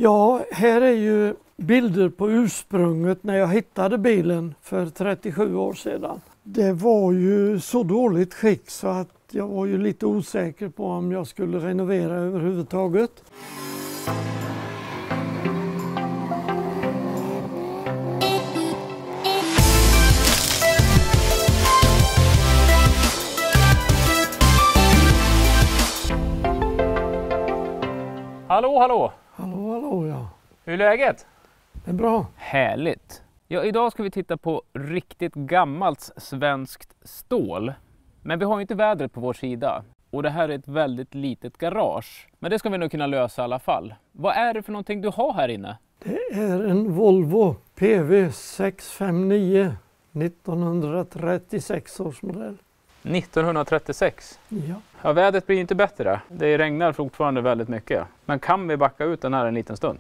Ja, här är ju bilder på ursprunget när jag hittade bilen för 37 år sedan. Det var ju så dåligt skick så att jag var ju lite osäker på om jag skulle renovera överhuvudtaget. Hallå, hallå! Hallå, ja. Hur är läget? Det är bra. Härligt! Ja, idag ska vi titta på riktigt gammalt svenskt stål. Men vi har ju inte vädret på vår sida. Och det här är ett väldigt litet garage. Men det ska vi nog kunna lösa i alla fall. Vad är det för någonting du har här inne? Det är en Volvo PV 659 1936 års modell. 1936? Ja. Ja, vädret blir inte bättre. Det regnar fortfarande väldigt mycket. Men kan vi backa ut den här en liten stund?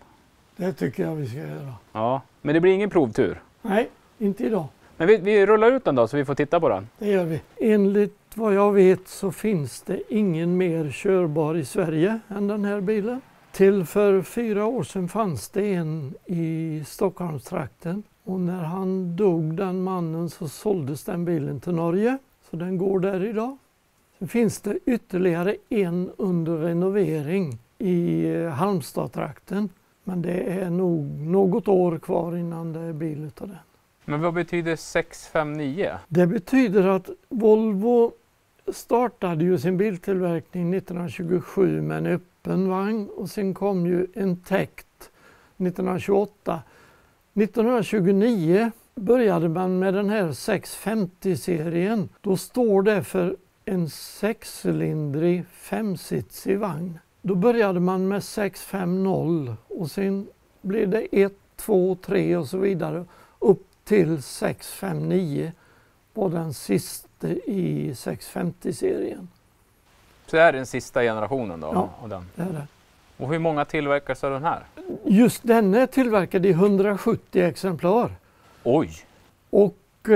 Det tycker jag vi ska göra. Ja, men det blir ingen provtur. Nej, inte idag. Men vi rullar ut den då så vi får titta på den. Det gör vi. Enligt vad jag vet så finns det ingen mer körbar i Sverige än den här bilen. Till för 4 år sedan fanns det en i Stockholmstrakten. Och när han dog, den mannen, så såldes den bilen till Norge. Så den går där idag. Sen finns det ytterligare en under renovering i Halmstad-trakten. Men det är nog något år kvar innan det är bil utav den. Men vad betyder 659? Det betyder att Volvo startade ju sin biltillverkning 1927 med en öppen vagn och sen kom ju en täckt 1928. 1929 började man med den här 650-serien. Då står det för en 6-cylindrig 5-sitsig vagn. Då började man med 650 och sen blev det 1, 2, 3 och så vidare upp till 659 var den sista i 650-serien. Så det är den sista generationen då? Ja, av den. Det är det. Och hur många tillverkas av den här? Just den är tillverkad i 170 exemplar. Oj! Och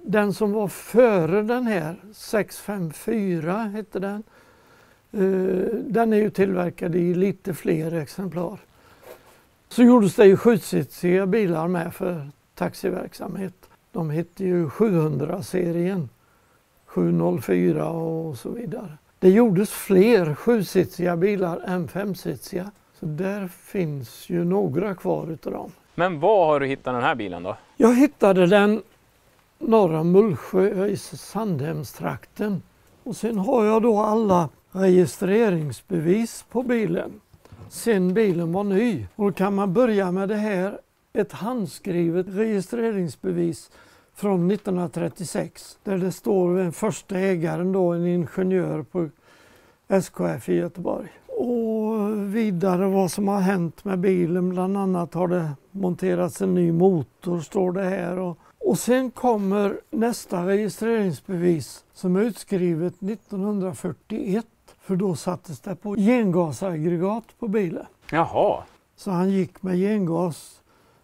den som var före den här, 654 hette den, den är ju tillverkad i lite fler exemplar. Så gjordes det ju 7-sitsiga bilar med för taxiverksamhet. De hette ju 700-serien, 704 och så vidare. Det gjordes fler 7-sitsiga bilar än 5-sitsiga. Så där finns ju några kvar utav dem. Men var har du hittat den här bilen då? Jag hittade den norr om Mullsjö i Sandhemstrakten. Och sen har jag då alla registreringsbevis på bilen. Sen bilen var ny. Och då kan man börja med det här. Ett handskrivet registreringsbevis från 1936. Där det står den första ägaren då, en ingenjör på SKF i Göteborg. Och vidare vad som har hänt med bilen. Bland annat har det monterats en ny motor, står det här. Och sen kommer nästa registreringsbevis som är utskrivet 1941. För då sattes det på gengasaggregat på bilen. Jaha. Så han gick med gengas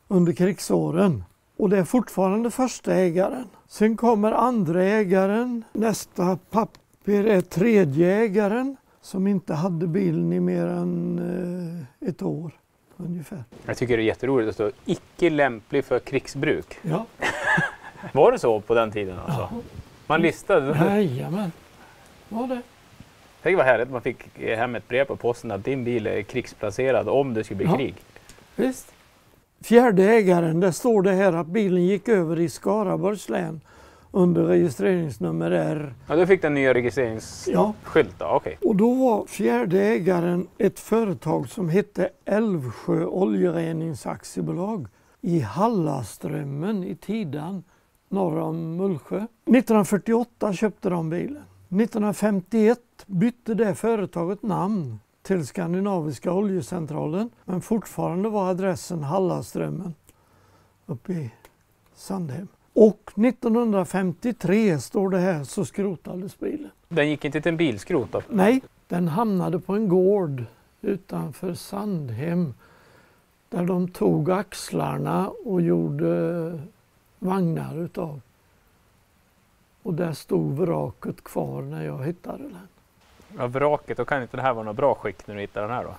under krigsåren. Och det är fortfarande första ägaren. Sen kommer andra ägaren. Nästa papper är tredje ägaren. Som inte hade bilen i mer än ett år ungefär. Jag tycker det är jätteroligt att stå icke lämplig för krigsbruk. Ja. Var det så på den tiden alltså? Ja. Man listade? Jajamän, var det. Tänk vad härligt man fick hem ett brev på posten att din bil är krigsplacerad om det skulle bli krig. Visst. Fjärde ägaren, där står det här att bilen gick över i Skaraborgs län under registreringsnummer R. Ja, du fick den nya registreringsskylt då, okej. Och då var fjärde ägaren ett företag som hette Älvsjö oljereningsaktiebolag i Hallaströmmen i Tidan norr om Mullsjö. 1948 köpte de bilen. 1951 bytte det företaget namn till Skandinaviska oljecentralen, men fortfarande var adressen Hallaströmmen uppe i Sandhem. Och 1953 står det här så skrotades bilen. Den gick inte till en bilskrot då? Nej, den hamnade på en gård utanför Sandhem där de tog axlarna och gjorde vagnar utav. Och där stod vraket kvar när jag hittade den. Ja, vraket, då kan inte det här vara något bra skick när du hittar den här då?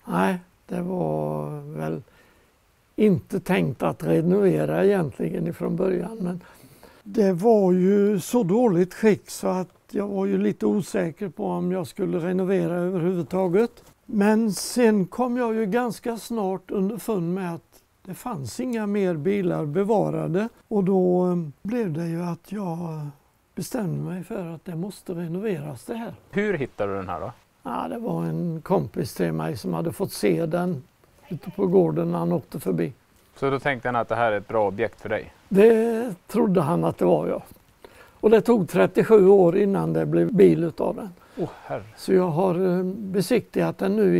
Nej, Det var väl inte tänkt att renovera egentligen ifrån början. Men det var ju så dåligt skick så att jag var ju lite osäker på om jag skulle renovera överhuvudtaget. Men sen kom jag ju ganska snart underfund med att det fanns inga mer bilar bevarade. Och då blev det ju att jag bestämde mig för att det måste renoveras det här. Hur hittade du den här då? Ja, det var en kompis till mig som hade fått se den ute på gården när han åkte förbi. Så då tänkte han att det här är ett bra objekt för dig? Det trodde han att det var, ja. Och det tog 37 år innan det blev bil utav den. Herre. Så jag har besiktigat den nu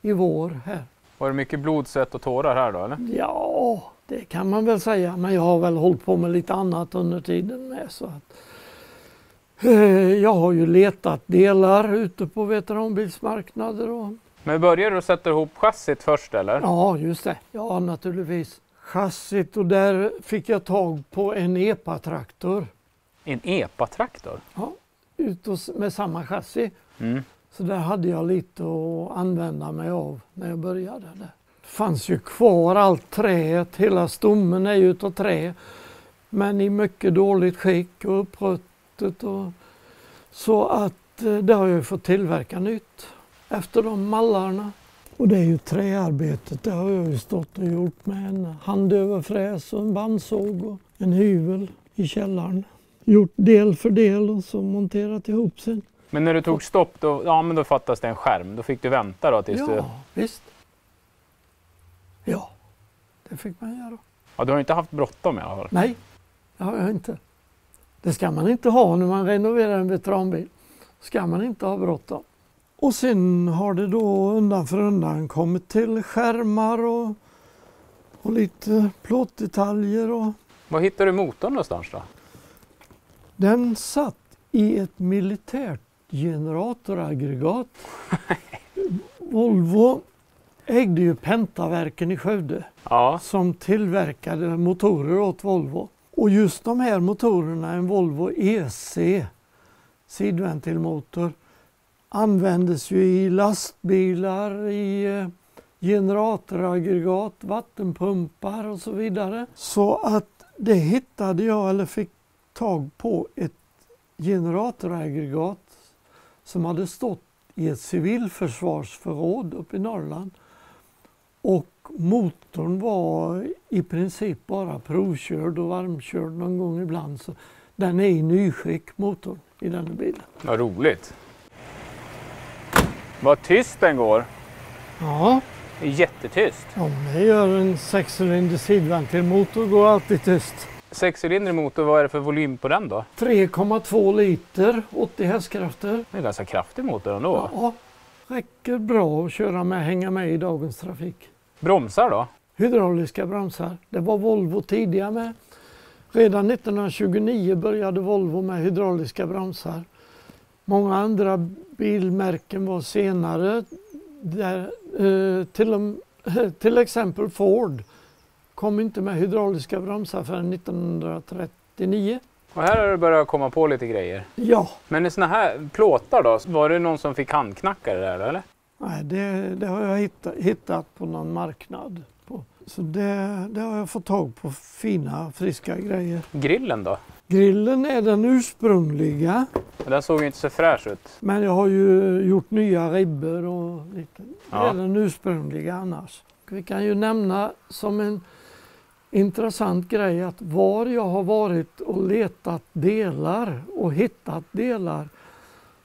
i vår här. Var det mycket blod, svett och tårar här då eller? Ja, det kan man väl säga. Men jag har väl hållit på med lite annat under tiden med. Så att, jag har ju letat delar ute på veteranbilsmarknader. Men började du sätta ihop chassit först eller? Ja, just det. Ja, naturligtvis. Chassit, och där fick jag tag på en EPA-traktor. En EPA-traktor? Ja, med samma chassi. Mm. Så där hade jag lite att använda mig av när jag började där. Det fanns ju kvar allt träet, hela stommen är ju utav trä. Men i mycket dåligt skick och uppruttet. Så att det har jag fått tillverka nytt efter de mallarna. Och det är ju träarbetet, det har jag ju stått och gjort med en handöverfräs och en bandsåg och en hyvel i källaren. Gjort del för del och så monterat ihop sen. Men när du tog stopp, då fattas det en skärm. Då fick du vänta då tills du... Ja, visst. Ja, det fick man göra. Ja, du har inte haft bråttom i alla fall? Nej, det har jag inte. Det ska man inte ha när man renoverar en veteranbil. Ska man inte ha bråttom. Och sen har det då undan för undan kommit till skärmar och lite plåtdetaljer. Var hittade du motorn någonstans då? Den satt i ett militärt generatoraggregat. Volvo ägde ju Pentaverken i Skövde, Ja. som tillverkade motorer åt Volvo. Och just de här motorerna, en Volvo EC sidventilmotor, användes ju i lastbilar, i generatoraggregat, vattenpumpar och så vidare. Så att det hittade jag, eller fick tag på, ett generatoraggregat som hade stått i ett civilförsvarsförråd uppe i Norrland. Och motorn var i princip bara provkörd och varmkörd någon gång ibland. Så den är i nyskick, motorn, i den bilen. Vad roligt. Vad tyst den går. Ja. Det är jättetyst. Om det gör en 6-cylindrig sidventilmotor går alltid tyst. 6-cylindrig motor, vad är det för volym på den då? 3,2 liter, 80 hästkrafter. Det är en ganska kraftig motor ändå. Ja, räcker bra att köra med, hänga med i dagens trafik. Bromsar då? Hydrauliska bromsar. Det var Volvo tidiga med. Redan 1929 började Volvo med hydrauliska bromsar. Många andra bilmärken var senare. Där, till exempel Ford kom inte med hydrauliska bromsar förrän 1939. Och här har det börjat komma på lite grejer. Ja. Men i såna här plåtar då, var det någon som fick handknacka det där eller? Nej, det har jag hittat på någon marknad. Så det har jag fått tag på, fina, friska grejer. Grillen då? Grillen är den ursprungliga. Den såg ju inte så fräsch ut. Men jag har ju gjort nya ribbor och lite. Det Ja. är den ursprungliga annars. Vi kan ju nämna som en intressant grej att var jag har varit och letat delar och hittat delar,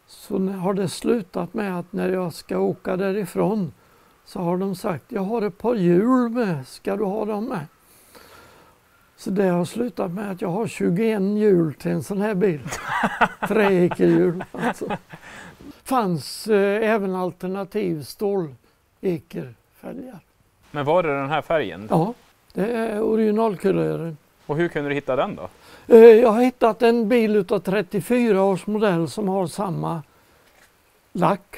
så har det slutat med att när jag ska åka därifrån så har de sagt, jag har ett par hjul med, ska du ha dem med? Så det har slutat med att jag har 21 hjul till en sån här bil. Träekerhjul alltså. Fanns även alternativ stålekerfälgar. Men var det den här färgen? Ja, det är originalkulören. Och hur kunde du hitta den då? Jag har hittat en bil utav 34 års modell som har samma lack,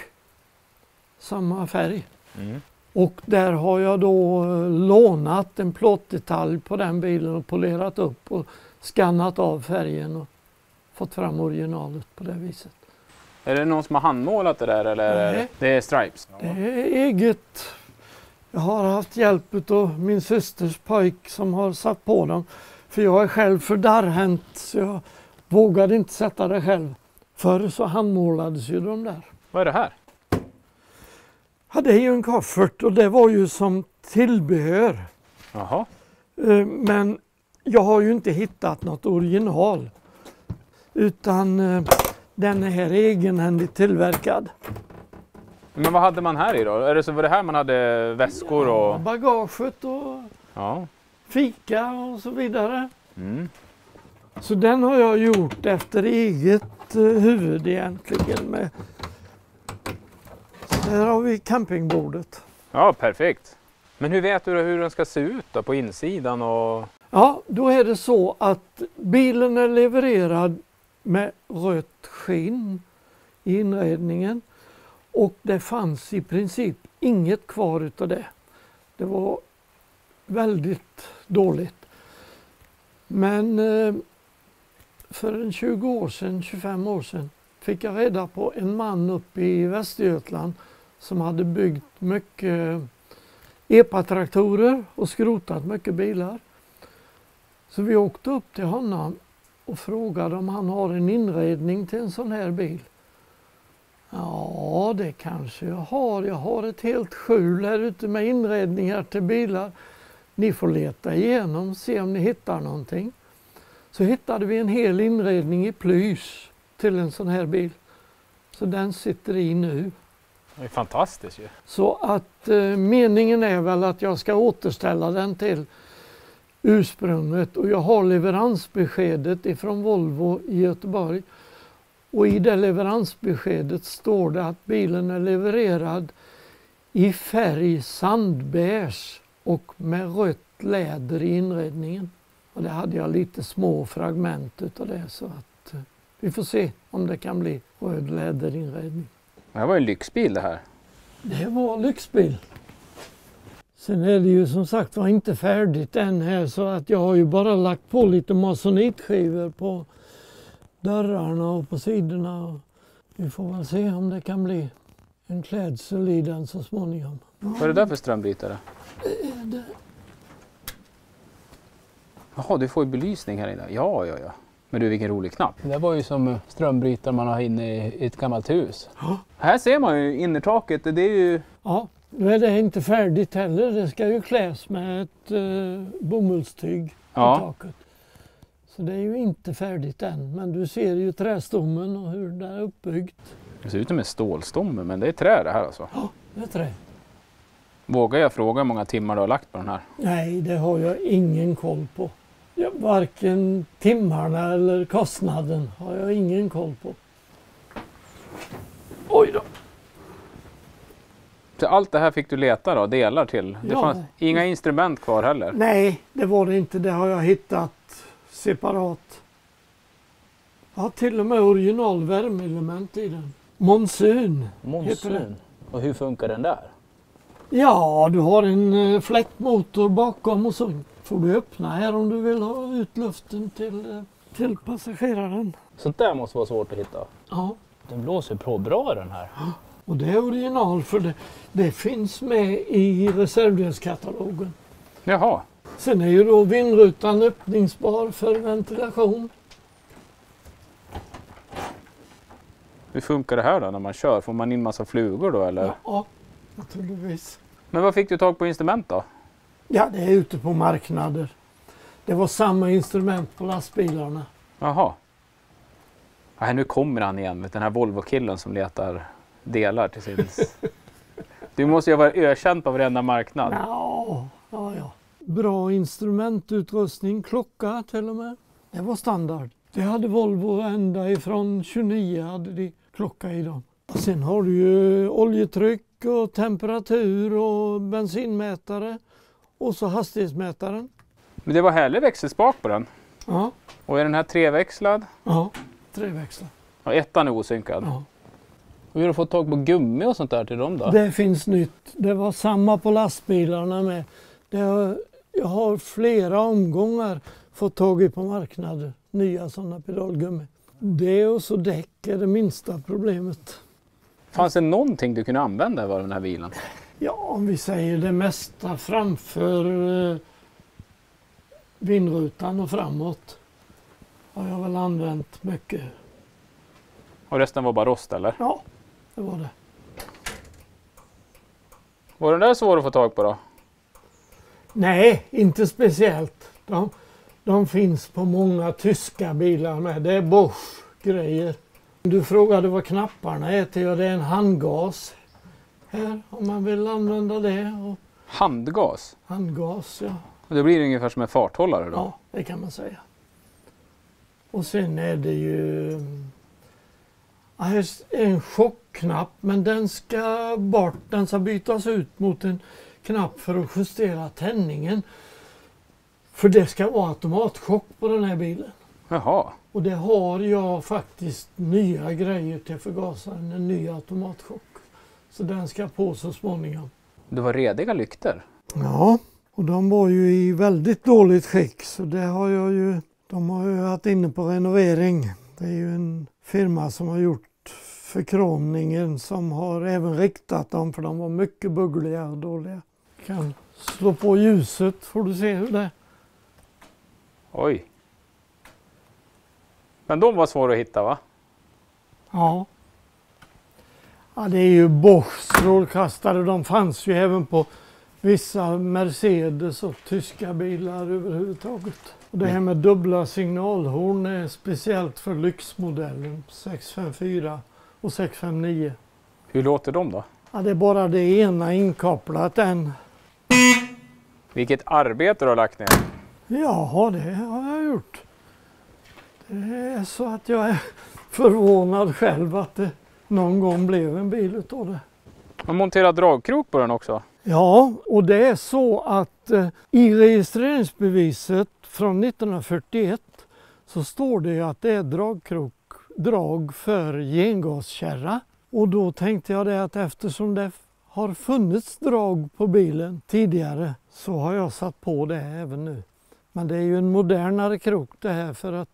samma färg. Mm. Och där har jag då lånat en plåtdetalj på den bilen och polerat upp och skannat av färgen och fått fram originalet på det viset. Är det någon som har handmålat det där eller? Nej. Det är stripes? Det är Jag har haft hjälp av min systers pojk som har satt på dem. För jag är själv för darrhänt så jag vågade inte sätta det själv. Förr så handmålades ju de där. Vad är det här? Ja, det är ju en koffert och det var ju som tillbehör. Jaha. Men jag har ju inte hittat något original. Utan den är här egenhändigt tillverkad. Men vad hade man här i då? Är det så var det här man hade väskor och... Ja, bagaget och fika och så vidare. Mm. Så den har jag gjort efter eget huvud egentligen. Med. Så här har vi campingbordet. Ja, perfekt. Men hur vet du hur den ska se ut då på insidan? Och... Ja, då är det så att bilen är levererad med rött skinn i inredningen. Och det fanns i princip inget kvar utav det. Det var väldigt dåligt. Men för en 20 år sedan, 25 år sedan fick jag reda på en man uppe i Västergötland som hade byggt mycket EPA-traktorer och skrotat mycket bilar. Så vi åkte upp till honom och frågade om han har en inredning till en sån här bil. Ja, det kanske jag har. Jag har ett helt skjul här ute med inredningar till bilar. Ni får leta igenom och se om ni hittar någonting. Så hittade vi en hel inredning i plysch till en sån här bil. Så den sitter i nu. Det är fantastiskt ju. Så att meningen är väl att jag ska återställa den till ursprunget. Och jag har leveransbeskedet ifrån Volvo i Göteborg. Och i det leveransbeskedet står det att bilen är levererad i färg sandbeige och med rött läder i inredningen. Och det hade jag lite små fragment utav det så att vi får se om det kan bli röd läderinredning. Det här var en lyxbil det här. Det var lyxbil. Sen är det ju som sagt var inte färdigt än här så att jag har ju bara lagt på lite masonitskivor på dörrarna och på sidorna. Vi får väl se om det kan bli en klädsel i den så småningom. Vad är det där för strömbrytare? Det. Jaha, du får ju belysning här inne. Ja. Men du, vilken rolig knapp. Det var ju som strömbrytare man har inne i ett gammalt hus. Ja. Här ser man ju innertaket. Det är ju... Ja, nu är det inte färdigt heller. Det ska ju kläs med ett bomullstyg på taket. Så det är ju inte färdigt än. Men du ser ju trästommen och hur det är uppbyggt. Det ser ut som en stålstomme, men det är trä det här alltså. Ja, det är trä. Vågar jag fråga hur många timmar du har lagt på den här? Nej, det har jag ingen koll på. Varken timmarna eller kostnaden har jag ingen koll på. Oj då. Så allt det här fick du leta då, delar till? Det fanns inga instrument kvar heller? Nej, det var det inte. Det har jag hittat separat. Jag har till och med original värmeelement i den. Monsun. Monsun. Och hur funkar den där? Ja, du har en fläktmotor bakom och så får du öppna här om du vill ha ut luften till passageraren. Sånt där måste vara svårt att hitta. Ja. Den blåser på bra den här. Och det är original för det finns med i reservdelskatalogen. Jaha. Sen är ju då vindrutan öppningsbar för ventilation. Hur funkar det här då när man kör? Får man in massa flugor då eller? Ja, naturligtvis. Men vad fick du tag på instrument då? Ja, det är ute på marknader. Det var samma instrument på lastbilarna. Jaha. Nej, nu kommer han igen, den här Volvo-killen som letar delar till sin... Du måste ju vara ökänd på varenda marknad. Ja. Bra instrumentutrustning, klocka till och med. Det var standard. Det hade Volvo ända ifrån 29 hade de klocka i dem. Och sen har du ju oljetryck och temperatur och bensinmätare och så hastighetsmätaren. Men det var härlig växelspak på den. Ja. Och är den här treväxlad? Ja, treväxlad. Och ettan är osynkad. Ja. Och hur har du fått tag på gummi och sånt där till dem då? Det finns nytt. Det var samma på lastbilarna med. Jag har flera omgångar fått tag i på marknader. Nya sådana pedalgummi. Det och så däck är det minsta problemet. Fanns det någonting du kunde använda av den här bilen? Ja, om vi säger det mesta framför vindrutan och framåt har jag väl använt mycket. Och resten var bara rost eller? Ja, det var det. Var den där svår att få tag på då? Nej, inte speciellt. De finns på många tyska bilar med. Det är Bosch-grejer. Du frågade vad knapparna är till. Det är en handgas här om man vill använda det. Och Handgas? handgas, ja. Och det blir ungefär som en farthållare då? Ja, det kan man säga. Och sen är det ju en chockknapp, men den ska bort. Den ska bytas ut mot en knapp för att justera tändningen. För det ska vara automatchock på den här bilen. Jaha. Och det har jag faktiskt nya grejer till förgasaren, en ny automatchock. Så den ska på så småningom. Det var rediga lyktor? Ja, och de var ju i väldigt dåligt skick, så det har jag ju. De har ju varit inne på renovering. Det är ju en firma som har gjort förkromningen som har även riktat dem, för de var mycket buggliga och dåliga. Kan slå på ljuset, får du se hur det är. Oj. Men de var svåra att hitta va? Ja. Ja, det är ju Boschs strålkastare. De fanns ju även på vissa Mercedes och tyska bilar överhuvudtaget. Och det här med dubbla signalhorn är speciellt för lyxmodellen 654 och 659. Hur låter de då? Ja, det är bara det ena inkopplat än. Vilket arbete du har lagt ner. Ja, det har jag gjort. Det är så att jag är förvånad själv att det någon gång blev en bil utav det. Man monterar dragkrok på den också. Ja, och det är så att i registreringsbeviset från 1941 så står det att det är drag för gengaskärra. Och då tänkte jag det att eftersom det har funnits drag på bilen tidigare så har jag satt på det även nu. Men det är ju en modernare krok det här, för att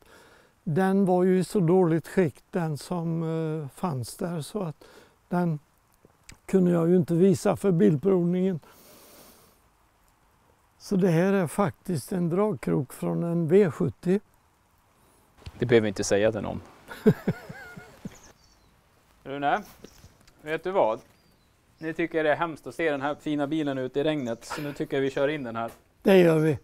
den var ju i så dåligt skick den som fanns där, så att den kunde jag ju inte visa för bilprovningen. Så det här är faktiskt en dragkrok från en V70. Det behöver vi inte säga till någon. Rune, vet du vad? Ni tycker det är hemskt att se den här fina bilen ute i regnet, så nu tycker jag vi kör in den här. Det gör vi.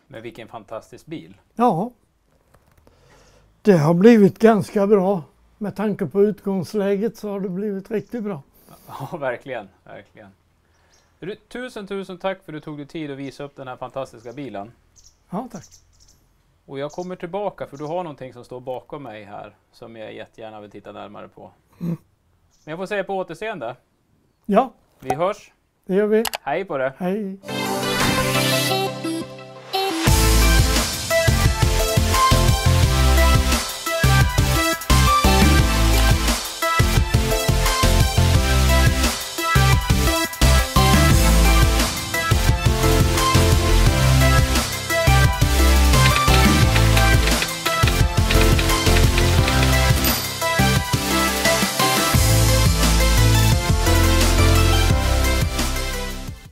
Men vilken fantastisk bil. Ja, det har blivit ganska bra. Med tanke på utgångsläget så har det blivit riktigt bra. Ja, verkligen, verkligen. Tusen tack för att du tog dig tid att visa upp den här fantastiska bilen. Ja, tack. Och jag kommer tillbaka, för du har någonting som står bakom mig här som jag jättegärna vill titta närmare på. Men jag får säga på återseende. Ja, Vi hörs. det gör vi. Hej på det. Hej.